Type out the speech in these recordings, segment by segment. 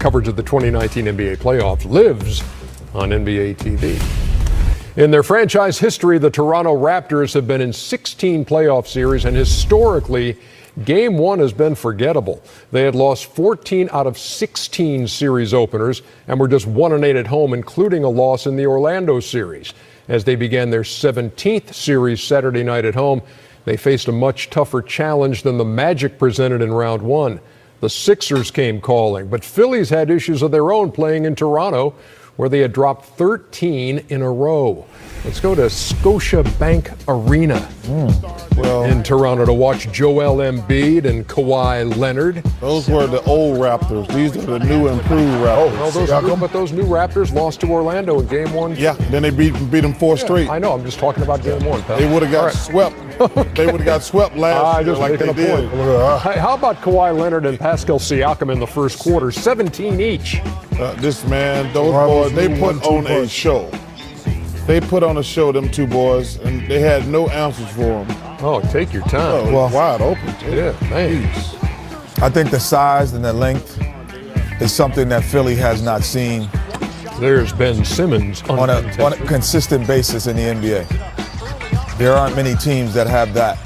Coverage of the 2019 NBA playoffs lives on NBA TV. In their franchise history, the Toronto Raptors have been in 16 playoff series, and historically, Game 1 has been forgettable. They had lost 14 out of 16 series openers and were just 1-8 at home, including a loss in the Orlando series. As they began their 17th series Saturday night at home, they faced a much tougher challenge than the Magic presented in round 1. The Sixers came calling, but Phillies had issues of their own playing in Toronto, where they had dropped 13 in a row. Let's go to Scotiabank Arena in Toronto to watch Joel Embiid and Kawhi Leonard. Those were the old Raptors. These are the new improved Raptors. But those new Raptors lost to Orlando in Game 1. Yeah, then they beat them 4 straight. I know, I'm just talking about Game 1, pal. They would have got swept. They would have got swept last year like they did. How about Kawhi Leonard and Pascal Siakam in the first quarter? 17 each. Those boys, they put on a show. They put on a show, them two boys, and they had no answers for them. Oh, take your time. Wide open. Yeah, thanks. I think the size and the length is something that Philly has not seen. There's Ben Simmons on a consistent basis in the NBA. There aren't many teams that have that.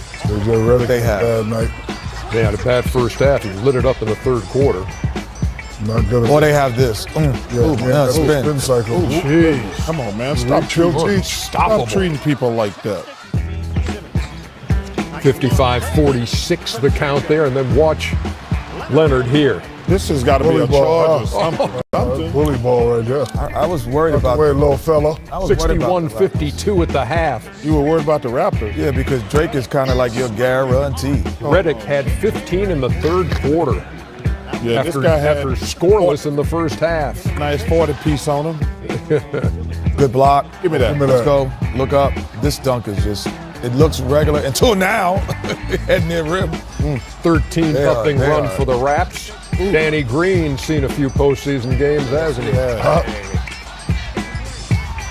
They have. They had a bad first half. He lit it up in the third quarter. Not good. Or they have this. Spin cycle. Jeez. Come on, man. Stop treating people like that. 55-46 the count there, and then watch Leonard here. This has got to be a charge or something. Bully ball right there. I was worried about the little fella. 61-52 at the half. You were worried about the Raptors? Yeah, because Drake is kind of like your guarantee. Redick had 15 in the third quarter. Yeah, after scoreless in the first half. Nice 40-piece on him. Good block. Give me that. Let's go. Look up. This dunk is just, it looks regular until now. Heading near rim. 13-0 run for the Raps. Danny Green's seen a few postseason games, hasn't he?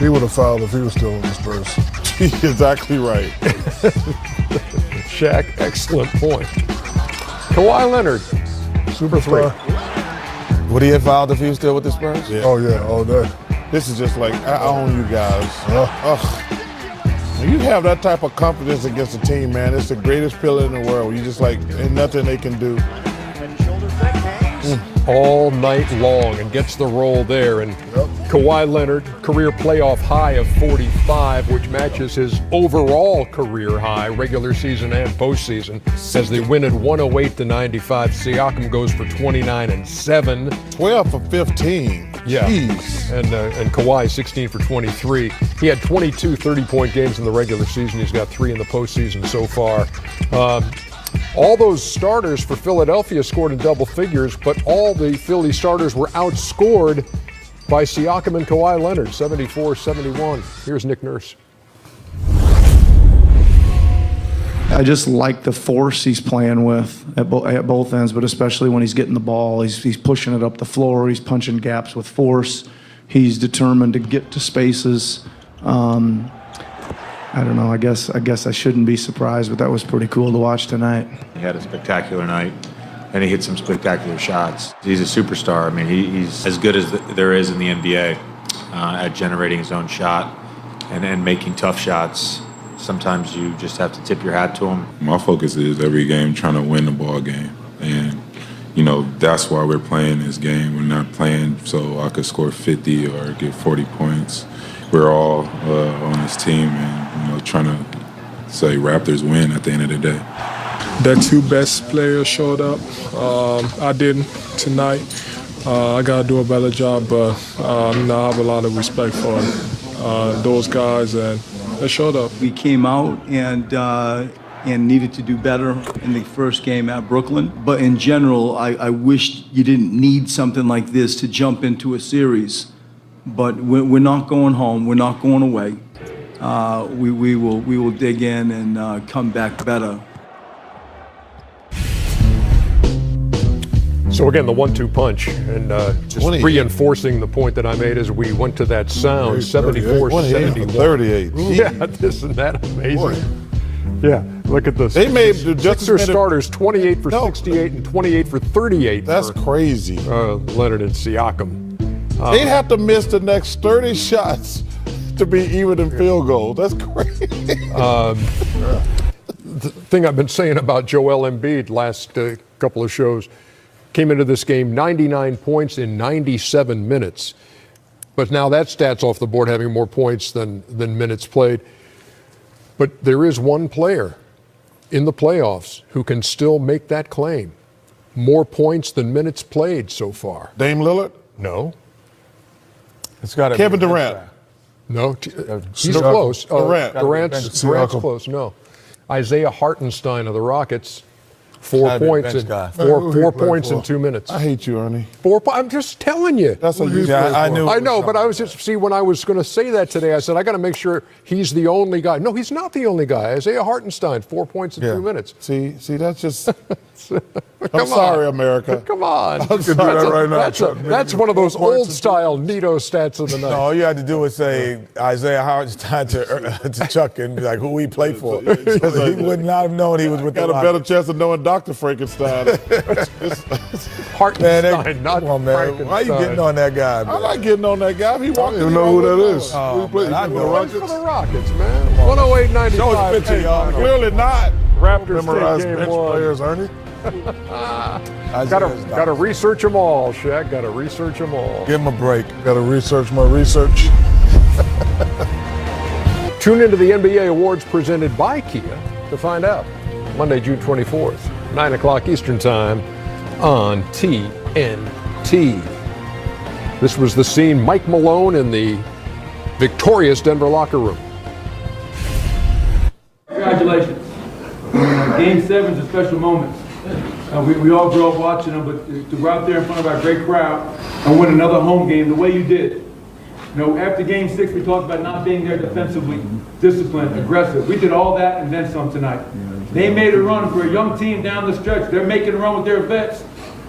He would have fouled if he was still in the Spurs. Exactly right. Shaq, excellent point. Kawhi Leonard. Super 3. Would he have fouled if he was still with the Spurs? Yeah. Oh, yeah, all day. This is just like, I own you guys. When you have that type of confidence against a team, man, it's the greatest feeling in the world. You just like, ain't nothing they can do. All night long, and gets the roll there. And Kawhi Leonard, career playoff high of 45, which matches his overall career high, regular season and postseason, as they win at 108-95. Siakam goes for 29 and 7. 12 for 15. Yeah. Jeez. And Kawhi 16 for 23. He had 22 30-point games in the regular season. He's got 3 in the postseason so far. All those starters for Philadelphia scored in double figures, but all the Philly starters were outscored by Siakam and Kawhi Leonard, 74-71. Here's Nick Nurse. I just like the force he's playing with at both ends, but especially when he's getting the ball. He's pushing it up the floor. He's punching gaps with force. He's determined to get to spaces. I don't know. I guess I shouldn't be surprised, but that was pretty cool to watch tonight. He had a spectacular night, and he hit some spectacular shots. He's a superstar. I mean, he's as good as there is in the NBA at generating his own shot and making tough shots. Sometimes you just have to tip your hat to him. My focus is every game trying to win the ball game, and that's why we're playing this game. We're not playing so I could score 50 or get 40 points. We're all on this team and trying to say Raptors win at the end of the day. The 2 best players showed up. I didn't tonight. I got to do a better job, but I have a lot of respect for those guys, and they showed up. We came out and needed to do better in the first game at Brooklyn. But in general, I wish you didn't need something like this to jump into a series. But we're not going home. We're not going away. We will dig in and come back better. So again, the 1-2 punch, and just reinforcing the point that I made as we went to that sound, 74-71. 38. Yeah, isn't that amazing? Boy. Yeah, Look at this. They made the Sixers starters 28 for 68 and 28 for 38. That's crazy. Leonard and Siakam. They'd have to miss the next 30 shots to be even in field goals. That's crazy. The thing I've been saying about Joel Embiid last couple of shows, came into this game 99 points in 97 minutes. But now that stat's off the board, having more points than minutes played. But there is one player in the playoffs who can still make that claim. More points than minutes played so far. Dame Lillard? No. It's got to Kevin Durant? No. He's close. Durant's close. No. Isaiah Hartenstein of the Rockets. 4 points in four points in 2 minutes. I hate you, Ernie. I'm just telling you. That's what I knew. I know, but I was just when I was going to say that today, I said I got to make sure he's the only guy. No, he's not the only guy. Isaiah Hartenstein, 4 points in 2 minutes. See, that's just. I'm sorry, America. Come on. You can do that right now. That's one of those old-style Nito stats of the night. No, all you had to do was say Isaiah Hartenstein to Chuck and be like, who he played for. Because he would not have known he was with Got the a better chance of knowing Dr. Frankenstein. Hartenstein, not come on, man. Frankenstein. Why are you getting on that guy, man? I'm not getting on that guy. He walked I don't even know who that is. Oh, man, I know. For the Rockets, man. 108-95. Show us a picture, y'all. Clearly not. Raptors Memorize take bench game one. players, Ernie. Got to research them all, Shaq. Got to research them all. Give him a break. Got to research my research. Tune into the NBA Awards presented by Kia to find out. Monday, June 24th, 9 o'clock Eastern Time on TNT. This was the scene. Mike Malone in the victorious Denver locker room. Congratulations. Game 7 is a special moment. We all grew up watching them, but to go out there in front of our great crowd and win another home game the way you did. After Game 6, we talked about not being there defensively, disciplined, aggressive. We did all that and then some tonight. They made a run for a young team down the stretch. They're making a run with their vets.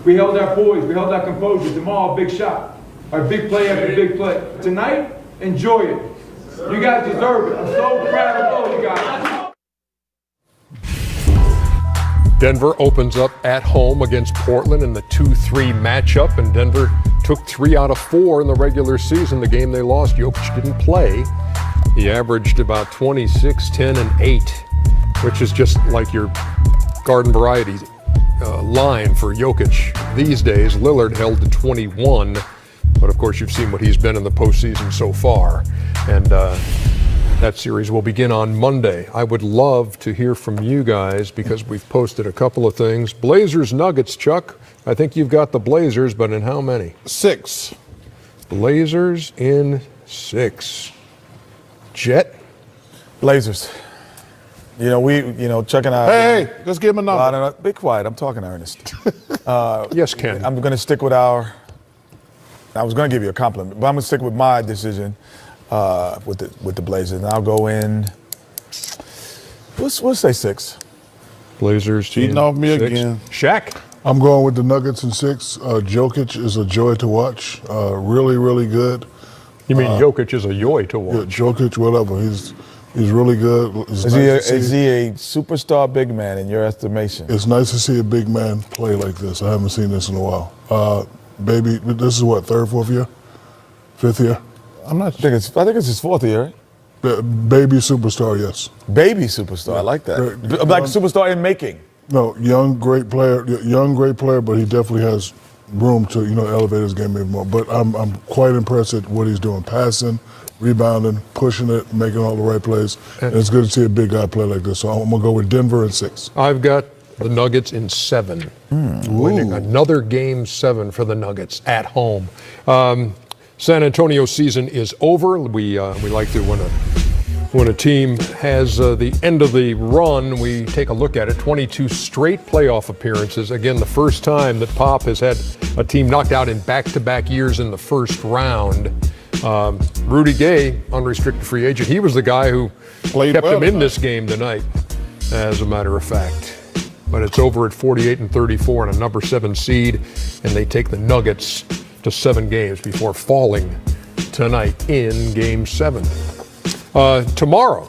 We held our poise. We held our composure. Jamal, big shot. Our big play after big play. Tonight, enjoy it. You guys deserve it. I'm so proud of all you guys. Denver opens up at home against Portland in the 2-3 matchup, and Denver took 3 out of 4 in the regular season. The game they lost, Jokic didn't play. He averaged about 26, 10, and 8, which is just like your garden variety line for Jokic these days. Lillard held to 21, but of course you've seen what he's been in the postseason so far. And that series will begin on Monday. I would love to hear from you guys because we've posted a couple of things. Blazers Nuggets, Chuck. I think you've got the Blazers, but in how many? 6. Blazers in 6. Jet? Blazers. Chuck and I. Hey, let's give him a number. Be quiet. I'm talking to Ernest. Yes, Ken. I'm going to stick with I was going to give you a compliment, but I'm going to stick with my decision with the Blazers. And I'll go in. We'll say 6. Blazers cheating off me 6. again. Shaq? I'm going with the Nuggets in 6. Jokic is a joy to watch. Really, really good. You mean Jokic is a joy to watch? Yeah, Jokic, whatever. He's really good. Is he a superstar big man in your estimation? It's nice to see a big man play like this. I haven't seen this in a while. Baby, this is what, 3rd, 4th year? 5th year? I'm not sure. I think it's his 4th year, right? Baby superstar, yes. Baby superstar, I like that. Like superstar in making. No, young, great player, but he definitely has room to, elevate his game even more. But I'm quite impressed at what he's doing, passing, rebounding, pushing it, making all the right plays. And it's good to see a big guy play like this. So I'm going to go with Denver in 6. I've got the Nuggets in 7. Winning another Game 7 for the Nuggets at home. San Antonio's season is over. We like to, when a team has the end of the run, we take a look at it. 22 straight playoff appearances. Again, the first time that Pop has had a team knocked out in back-to-back years in the first round. Rudy Gay, unrestricted free agent, he was the guy who kept him in this game tonight, as a matter of fact. But it's over at 48-34 and a number 7 seed, and they take the Nuggets to 7 games before falling tonight in Game 7. Tomorrow,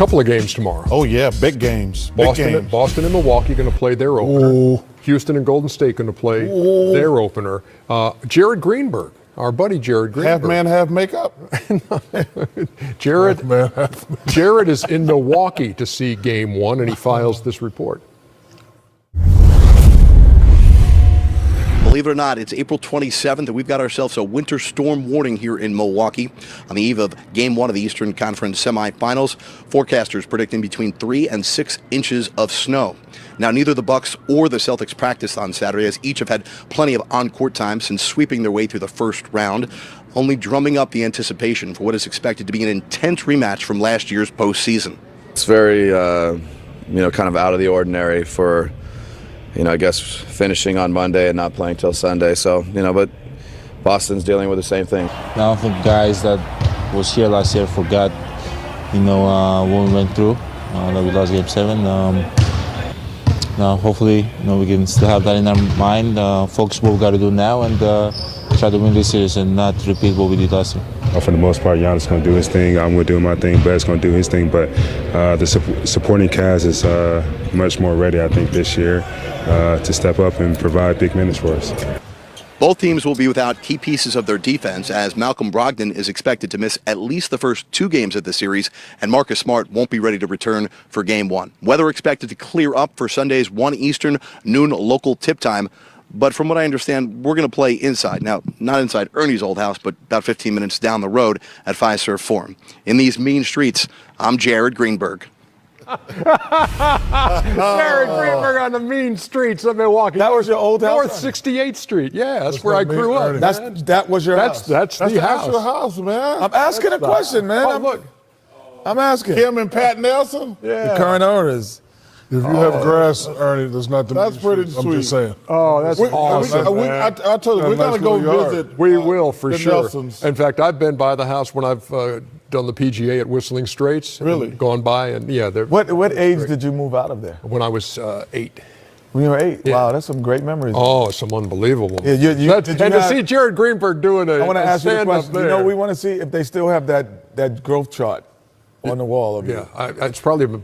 couple of games tomorrow. Oh, yeah, big games. Boston and Milwaukee going to play their opener. Ooh. Houston and Golden State going to play their opener. Jared Greenberg, our buddy Jared Greenberg. Half man, half makeup. Jared is in Milwaukee to see Game 1, and he files this report. Believe it or not, it's April 27th, and we've got ourselves a winter storm warning here in Milwaukee on the eve of Game 1 of the Eastern Conference semifinals. Forecasters predicting between 3 and 6 inches of snow. Now, neither the Bucks or the Celtics practiced on Saturday, as each have had plenty of on-court time since sweeping their way through the first round, only drumming up the anticipation for what is expected to be an intense rematch from last year's postseason. It's very, kind of out of the ordinary for, I guess, finishing on Monday and not playing till Sunday. So, but Boston's dealing with the same thing. I don't think guys that was here last year forgot, what we went through, that we lost Game 7. Now, hopefully, we can still have that in our mind, focus what we got to do now, and try to win this series and not repeat what we did last year. For the most part, Giannis going to do his thing. I'm going to do my thing. Bud's going to do his thing. But the supporting cast is much more ready, I think, this year to step up and provide big minutes for us. Both teams will be without key pieces of their defense, as Malcolm Brogdon is expected to miss at least the first 2 games of the series, and Marcus Smart won't be ready to return for Game 1. Weather expected to clear up for Sunday's 1 Eastern, noon local tip time. But from what I understand, we're going to play inside. Now, not inside Ernie's old house, but about 15 minutes down the road at Fiserv Forum. In these mean streets, I'm Jared Greenberg. Jared Greenberg on the mean streets of Milwaukee. That was your old house? North 68th Street. Yeah, that's where I grew up. That was your house? That's the house. Your house, man. I'm asking a question, man. Look. I'm asking. Him and Pat Nelson? Yeah. The current owners. If you have grass, Ernie, that's not the That's pretty street. sweet. I'm just saying. Oh, that's awesome, man. I told you, we're going to go visit. We will, for the sure. Nelsons. In fact, I've been by the house when I've done the PGA at Whistling Straits. Really? Gone by, and yeah. What age did you move out of there? When I was 8. When you were 8? Yeah. Wow, that's some great memories. Oh, some unbelievable. Yeah, to see Jared Greenberg doing I want to ask you a question. There. We want to see if they still have that growth chart on the wall. Yeah, it's probably